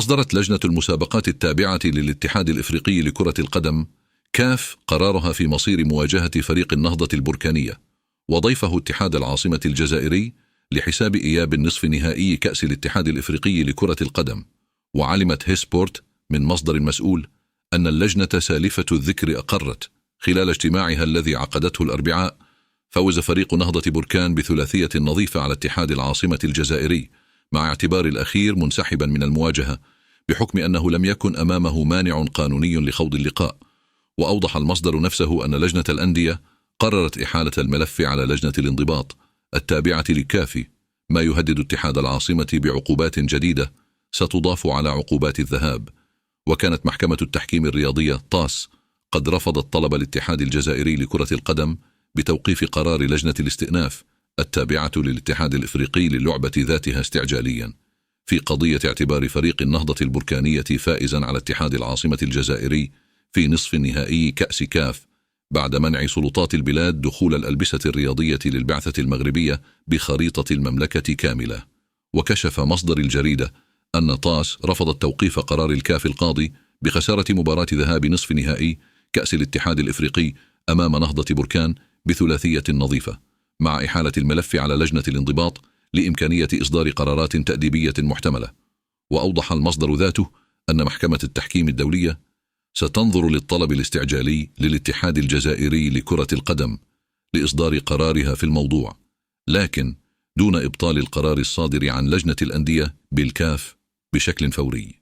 أصدرت لجنة المسابقات التابعة للاتحاد الإفريقي لكرة القدم كاف قرارها في مصير مواجهة فريق النهضة البركانية وضيفه اتحاد العاصمة الجزائري لحساب إياب النصف نهائي كأس الاتحاد الإفريقي لكرة القدم. وعلمت هيسبورت من مصدر مسؤول أن اللجنة سالفة الذكر أقرت خلال اجتماعها الذي عقدته الأربعاء فوز فريق نهضة بركان بثلاثية نظيفة على اتحاد العاصمة الجزائري، مع اعتبار الأخير منسحبا من المواجهة بحكم أنه لم يكن أمامه مانع قانوني لخوض اللقاء. وأوضح المصدر نفسه أن لجنة الأندية قررت إحالة الملف على لجنة الانضباط التابعة للكافي، ما يهدد اتحاد العاصمة بعقوبات جديدة ستضاف على عقوبات الذهاب. وكانت محكمة التحكيم الرياضية طاس قد رفضت طلب الاتحاد الجزائري لكرة القدم بتوقيف قرار لجنة الاستئناف التابعة للاتحاد الإفريقي للعبة ذاتها استعجاليا في قضية اعتبار فريق النهضة البركانية فائزا على اتحاد العاصمة الجزائري في نصف النهائي كأس كاف بعد منع سلطات البلاد دخول الألبسة الرياضية للبعثة المغربية بخريطة المملكة كاملة. وكشف مصدر الجريدة أن طاس رفضت توقيف قرار الكاف القاضي بخسارة مباراة ذهاب نصف نهائي كأس الاتحاد الإفريقي أمام نهضة بركان بثلاثية نظيفة، مع إحالة الملف على لجنة الانضباط لإمكانية إصدار قرارات تأديبية محتملة. وأوضح المصدر ذاته أن محكمة التحكيم الدولية ستنظر للطلب الاستعجالي للاتحاد الجزائري لكرة القدم لإصدار قرارها في الموضوع، لكن دون إبطال القرار الصادر عن لجنة الأندية بالكاف بشكل فوري.